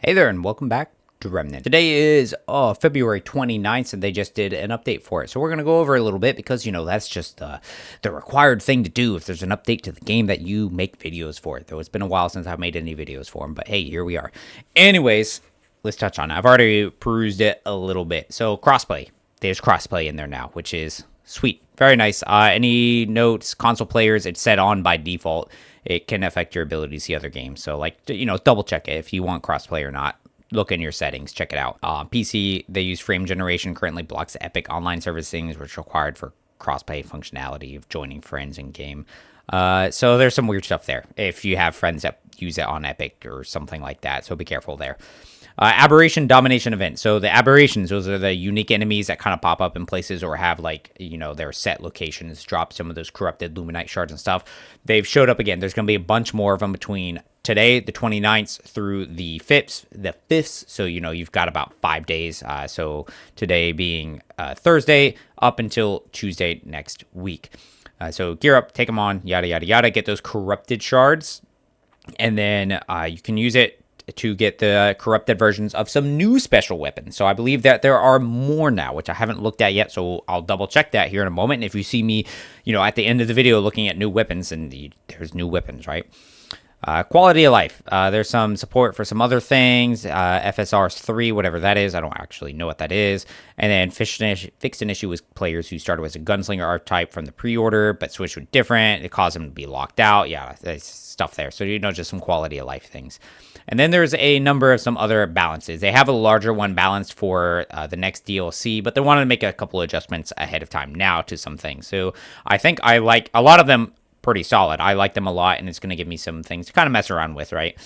Hey there, and welcome back to Remnant. Today is February 29th, and they just did an update for it. So we're going to go over a little bit because, that's just the required thing to do if there's an update to the game that you make videos for it. Though it's been a while since I've made any videos for them, but hey, here we are. Anyways, let's touch on it. I've already perused it a little bit. So crossplay. There's crossplay in there now, which is sweet. Very nice. Any notes, console players, it's set on by default. It can affect your ability to see other games. So, double check it if you want crossplay or not. Look in your settings. Check it out. PC, they use frame generation. Currently blocks Epic online servicing, which is required for crossplay functionality of joining friends in game. So there's some weird stuff there if you have friends that use it on Epic or something like that. So be careful there. Aberration, domination event. So the aberrations, those are the unique enemies that kind of pop up in places or have their set locations, drop some of those corrupted Luminite shards and stuff. They've showed up again. There's going to be a bunch more of them between today, the 29th, through the 5th. So, you've got about 5 days. So today being Thursday up until Tuesday next week. So gear up, take them on, yada, yada, yada. Get those corrupted shards. And then you can use it to get the corrupted versions of some new special weapons. So I believe that there are more now, which I haven't looked at yet. So I'll double check that here in a moment. And if you see me, at the end of the video looking at new weapons, and there's new weapons, right? Quality of life. There's some support for some other things. FSR's 3, whatever that is. I don't actually know what that is. And then fixed an issue with players who started as a gunslinger archetype from the pre-order, but switched to different. It caused them to be locked out. Yeah, there's stuff there. So, just some quality of life things. And then there's a number of some other balances. They have a larger one balanced for the next DLC, but they wanted to make a couple of adjustments ahead of time now to some things. So I think I like a lot of them pretty solid. I like them a lot, and it's going to give me some things to kind of mess around with, right?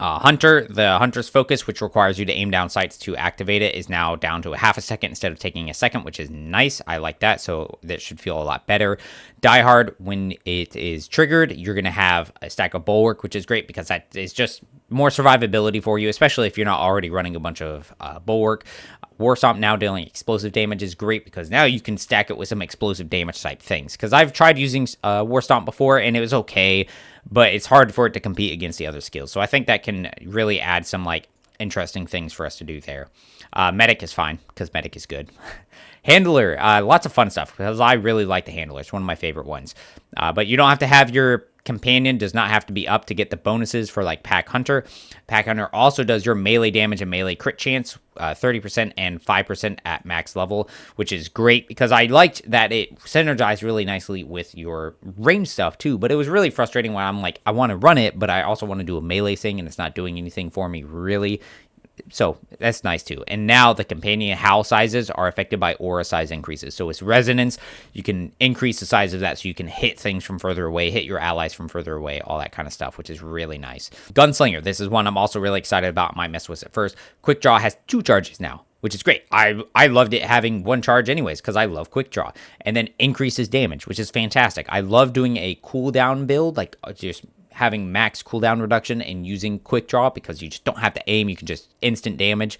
Hunter, the Hunter's Focus, which requires you to aim down sights to activate it, is now down to a half a second instead of taking a second, which is nice. I like that, so that should feel a lot better. Die Hard, when it is triggered, you're going to have a stack of Bulwark, which is great because that is just more survivability for you, especially if you're not already running a bunch of Bulwark. War Stomp now dealing explosive damage is great because now you can stack it with some explosive damage type things. Because I've tried using War Stomp before and it was okay, but it's hard for it to compete against the other skills. So I think that can really add some interesting things for us to do there. Medic is fine because Medic is good. Handler, lots of fun stuff because I really like the Handler. It's one of my favorite ones. But you don't have to have your companion, does not have to be up to get the bonuses for Pack Hunter. Pack Hunter also does your melee damage and melee crit chance, 30% and 5% at max level, which is great because I liked that it synergized really nicely with your range stuff too. But it was really frustrating when I'm I want to run it, but I also want to do a melee thing and it's not doing anything for me really. So that's nice too. And now the companion howl sizes are affected by aura size increases. So it's resonance. You can increase the size of that so you can hit things from further away, hit your allies from further away, all that kind of stuff, which is really nice. Gunslinger, this is one I'm also really excited about. Might mess with it first. Quick Draw has 2 charges now, which is great. I loved it having 1 charge anyways because I love Quick Draw. And then increases damage, which is fantastic. I love doing a cooldown build, just having max cooldown reduction and using Quick Draw because you just don't have to aim. You can just instant damage.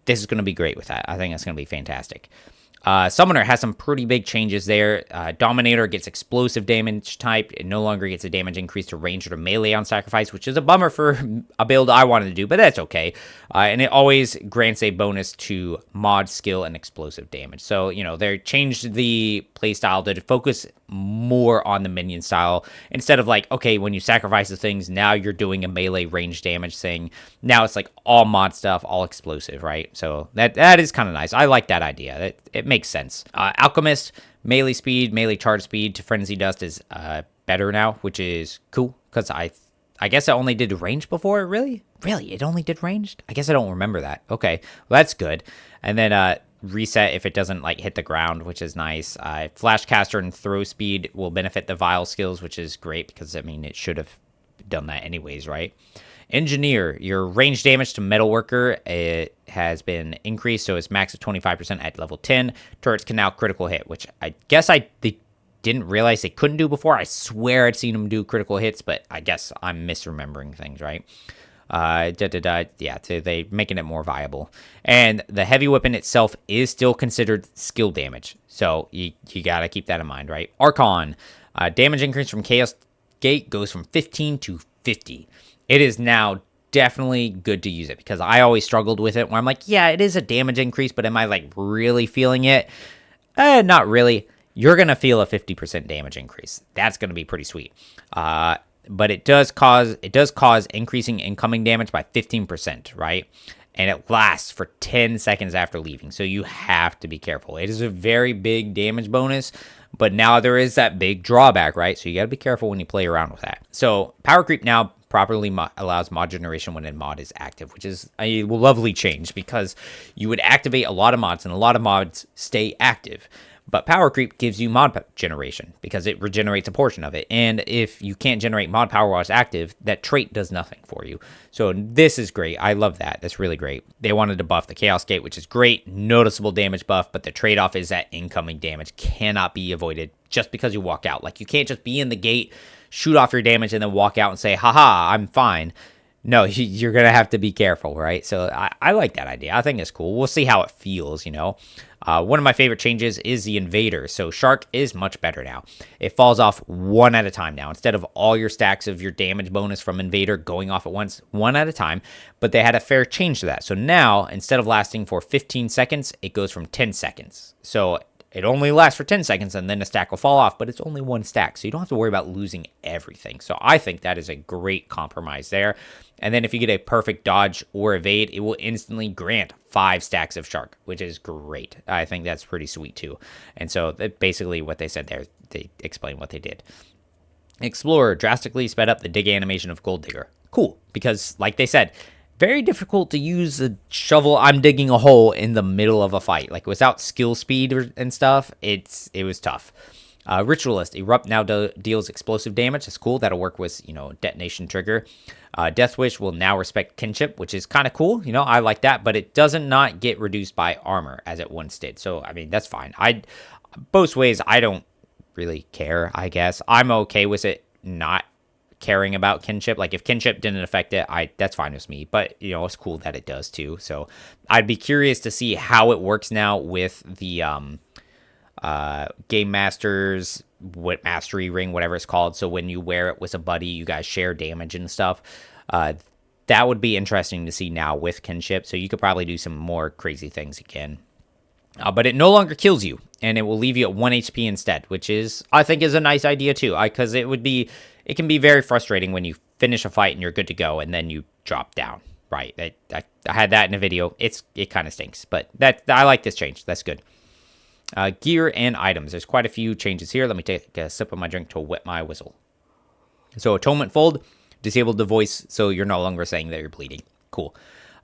This is going to be great with that. I think that's going to be fantastic. Summoner has some pretty big changes there. Dominator gets explosive damage type. It no longer gets a damage increase to range or to melee on sacrifice, which is a bummer for a build I wanted to do, but that's okay. And it always grants a bonus to mod skill and explosive damage. So, they changed the playstyle to focus more on the minion style instead of okay, when you sacrifice the things, now you're doing a melee range damage thing. Now it's all mod stuff, all explosive, right? So that is kind of nice. I like that idea. It makes sense. Alchemist, melee speed, melee charge speed to Frenzy Dust is better now, which is cool because I guess it only did range before. Really? It only did ranged? I guess I don't remember that. Okay, well, that's good. And then reset if it doesn't hit the ground, which is nice. Flashcaster and throw speed will benefit the Vial skills, which is great because it should have done that anyways, right? Engineer, your range damage to Metalworker, it has been increased, so it's max of 25% at level 10. Turrets can now critical hit, which I guess they didn't realize they couldn't do before. I swear I'd seen them do critical hits, but I guess I'm misremembering things, right? Yeah, so they making it more viable. And the heavy weapon itself is still considered skill damage, so you gotta keep that in mind, right? Archon, damage increase from Chaos Gate goes from 15 to 50. It is now definitely good to use it, because I always struggled with it where I'm like, yeah, it is a damage increase, but am I like really feeling it? Not really. You're going to feel a 50% damage increase. That's going to be pretty sweet. But it does cause increasing incoming damage by 15%, right? And it lasts for 10 seconds after leaving. So you have to be careful. It is a very big damage bonus, but now there is that big drawback, right? So you got to be careful when you play around with that. So power creep now properly allows mod generation when a mod is active, which is a lovely change, because you would activate a lot of mods and a lot of mods stay active. But power creep gives you mod generation because it regenerates a portion of it. And if you can't generate mod power while it's active, that trait does nothing for you. So this is great. I love that. That's really great. They wanted to buff the Chaos Gate, which is great. Noticeable damage buff, but the trade-off is that incoming damage cannot be avoided just because you walk out. Like, you can't just be in the gate, shoot off your damage, and then walk out and say, haha, I'm fine. No, you're going to have to be careful, right? So I like that idea. I think it's cool. We'll see how it feels, you know. One of my favorite changes is the Invader. So Shark is much better now. It falls off one at a time now. Instead of all your stacks of your damage bonus from Invader going off at once, one at a time. But they had a fair change to that. So now, instead of lasting for 15 seconds, it goes from 10 seconds. So it only lasts for 10 seconds, and then the stack will fall off, but it's only one stack, so you don't have to worry about losing everything. So I think that is a great compromise there. And then if you get a perfect dodge or evade, it will instantly grant 5 stacks of Shark, which is great. I think that's pretty sweet too. And so basically what they said there, they explained what they did. Explorer drastically sped up the dig animation of Gold Digger. Cool, because like they said, very difficult to use a shovel. I'm digging a hole in the middle of a fight. Like, without skill speed and stuff, it was tough. Ritualist. Erupt now deals explosive damage. That's cool. That'll work with, detonation trigger. Death Wish will now respect kinship, which is kind of cool. I like that, but it doesn't not get reduced by armor as it once did. So, I mean, that's fine. Both ways, I don't really care, I guess. I'm okay with it not caring about kinship. Like, if kinship didn't affect it, that's fine with me, but it's cool that it does too. So I'd be curious to see how it works now with the Game Master's Mastery Ring, whatever it's called. So when you wear it with a buddy, you guys share damage and stuff. That would be interesting to see now with kinship. So you could probably do some more crazy things again. But it no longer kills you, and it will leave you at 1 HP instead, which I think is a nice idea too. Because it can be very frustrating when you finish a fight and you're good to go, and then you drop down. Right? I had that in a video. It kind of stinks, but I like this change. That's good. Gear and items. There's quite a few changes here. Let me take a sip of my drink to wet my whistle. So Atonement Fold disabled the voice, so you're no longer saying that you're bleeding. Cool.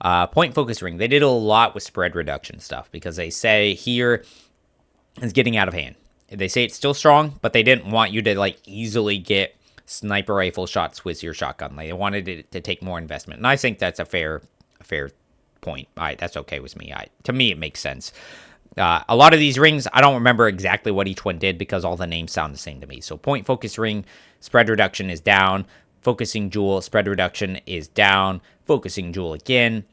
Point Focus Ring. They did a lot with spread reduction stuff, because they say here it's getting out of hand. They say it's still strong, but they didn't want you to easily get sniper rifle shots with your shotgun. They wanted it to take more investment, and I think that's a fair point. That's okay with me. To me, it makes sense. A lot of these rings, I don't remember exactly what each one did, because all the names sound the same to me. So Point Focus Ring, spread reduction is down. Focusing Jewel, spread reduction is down. Focusing Jewel again.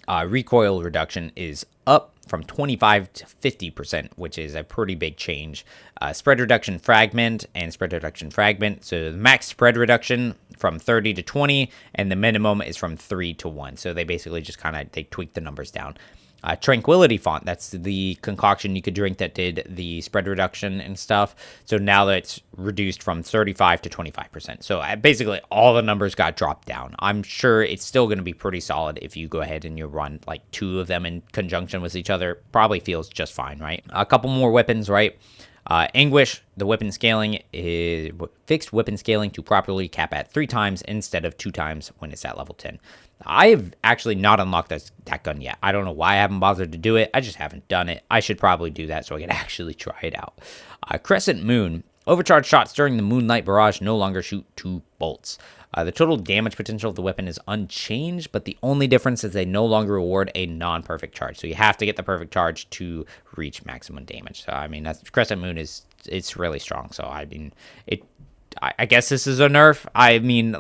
Recoil reduction is up from 25 to 50%, which is a pretty big change. Spread reduction fragment and spread reduction fragment. So the max spread reduction from 30 to 20, and the minimum is from 3 to 1. So they basically just they tweak the numbers down. Tranquility Font, that's the concoction you could drink that did the spread reduction and stuff. So now that's reduced from 35 to 25%. So basically all the numbers got dropped down. I'm sure it's still going to be pretty solid if you go ahead and you run 2 of them in conjunction with each other. Probably feels just fine, right? A couple more weapons, right? Anguish, the weapon scaling is fixed weapon scaling to properly cap at 3 times instead of 2 times when it's at level 10. I have actually not unlocked that gun yet. I don't know why I haven't bothered to do it. I just haven't done it. I should probably do that so I can actually try it out. Crescent Moon. Overcharged shots during the Moonlight Barrage no longer shoot 2 bolts. The total damage potential of the weapon is unchanged, but the only difference is they no longer reward a non-perfect charge. So you have to get the perfect charge to reach maximum damage. So, I mean, Crescent Moon it's really strong. So, I mean, I guess this is a nerf. I mean,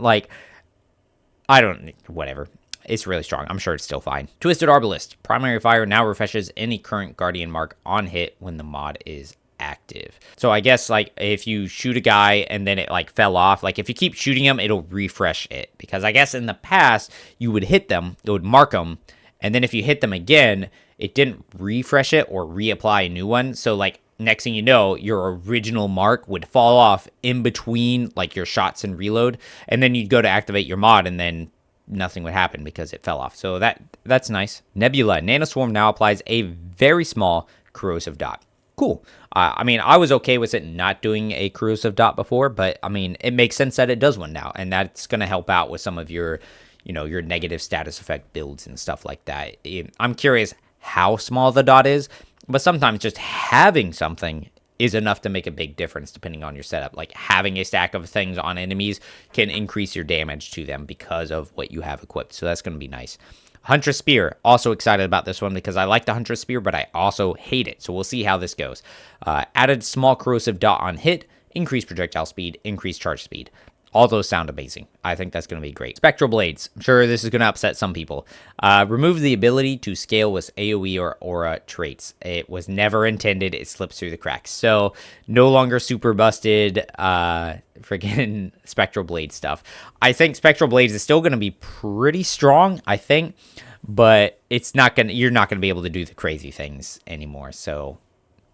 whatever. It's really strong. I'm sure it's still fine. Twisted Arbalist. Primary Fire now refreshes any current Guardian mark on hit when the mod is active. So I guess like if you shoot a guy and then it like fell off, like if you keep shooting him, it'll refresh it. Because I guess in the past you would hit them, it would mark them, and then if you hit them again, it didn't refresh it or reapply a new one. So like next thing you know, your original mark would fall off in between like your shots and reload, and then you'd go to activate your mod and then nothing would happen because it fell off. So that's nice. Nebula. Nanoswarm now applies a very small corrosive dot. Cool. I mean, I was okay with it not doing a corrosive dot before, but I mean, it makes sense that it does one now, and that's going to help out with some of your, your negative status effect builds and stuff like that. I'm curious how small the dot is, but sometimes just having something is enough to make a big difference depending on your setup. Like having a stack of things on enemies can increase your damage to them because of what you have equipped. So that's going to be nice. Huntress Spear, also excited about this one because I like the Huntress Spear, but I also hate it. So we'll see how this goes. Added small corrosive dot on hit, increased projectile speed, increased charge speed. All those sound amazing. I think that's going to be great. Spectral Blades. I'm sure this is going to upset some people. Remove the ability to scale with AoE or aura traits. It was never intended. It slips through the cracks. So no longer super busted freaking Spectral Blade stuff. I think Spectral Blades is still going to be pretty strong, I think. But it's not going to, you're not going to be able to do the crazy things anymore. So,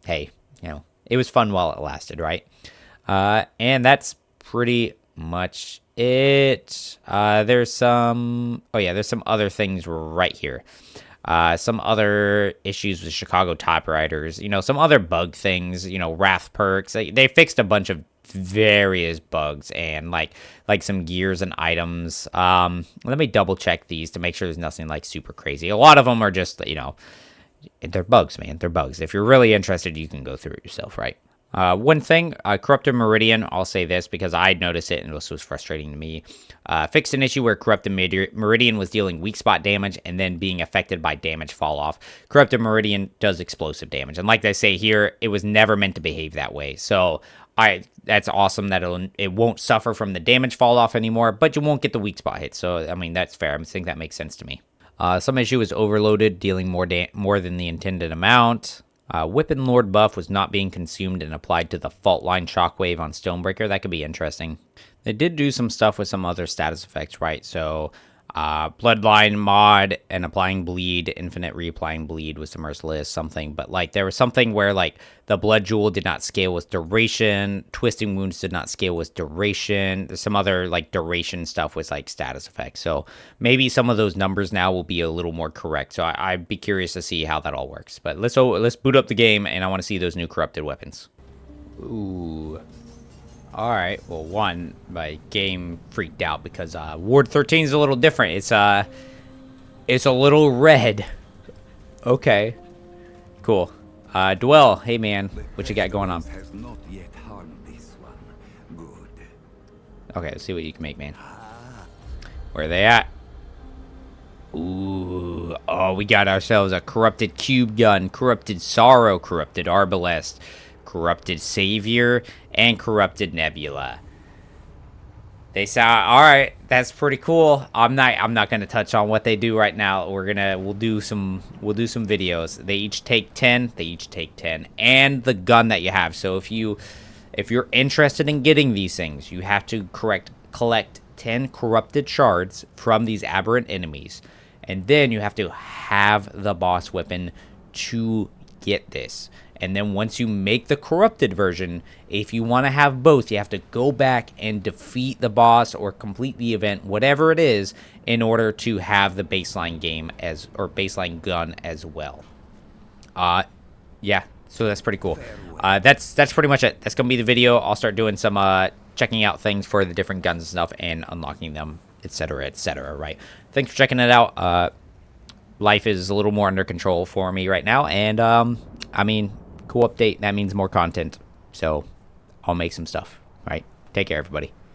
hey, it was fun while it lasted, right? And that's pretty much it. There's some other things right here. Some other issues with Chicago typewriters, some other bug things, wrath perks. They fixed a bunch of various bugs and like some gears and items. Let me double check these to make sure there's nothing like super crazy. A lot of them are just, they're bugs, man. They're bugs. If you're really interested, you can go through it yourself, right? One thing, Corrupted Meridian, I'll say this because I noticed it and this was frustrating to me. Fixed an issue where Corrupted Meridian was dealing weak spot damage and then being affected by damage fall off. Corrupted Meridian does explosive damage. And like they say here, it was never meant to behave that way. So that's awesome that it won't suffer from the damage fall off anymore, but you won't get the weak spot hit. So, I mean, that's fair. I think that makes sense to me. Some issue was overloaded, dealing more than the intended amount. Whipping Lord buff was not being consumed and applied to the fault line shockwave on Stonebreaker. That could be interesting. They did do some stuff with some other status effects, right? So, Bloodline mod and applying bleed, infinite reapplying bleed was the merciless something. But, like, there was something where, like, the blood jewel did not scale with duration. Twisting wounds did not scale with duration. There's some other, like, duration stuff with, like, status effects. So, maybe some of those numbers now will be a little more correct. So, I'd be curious to see how that all works. But let's boot up the game, and I want to see those new corrupted weapons. Ooh. All right. Well, my game freaked out because Ward 13 is a little different. It's a little red. Okay. Cool. Dwell, hey man, what you got going on? Okay, let's see what you can make, man. Where are they at? Ooh. Oh, we got ourselves a corrupted cube gun, corrupted sorrow, corrupted arbalest, corrupted savior, and corrupted nebula. They sound all right. That's pretty cool. I'm not gonna touch on what they do right now. We'll do some videos. They each take 10. And the gun that you have. So if you're interested in getting these things, you have to collect 10 corrupted shards from these aberrant enemies, and then you have to have the boss weapon to get this. And then once you make the corrupted version, if you want to have both, you have to go back and defeat the boss or complete the event, whatever it is, in order to have the baseline baseline gun as well. Yeah, so that's pretty cool. That's pretty much it. That's gonna be the video. I'll start doing some checking out things for the different guns and stuff and unlocking them, etc., right? Thanks for checking it out. Life is a little more under control for me right now, and I mean, cool update. That means more content, so I'll make some stuff. All right, take care, everybody.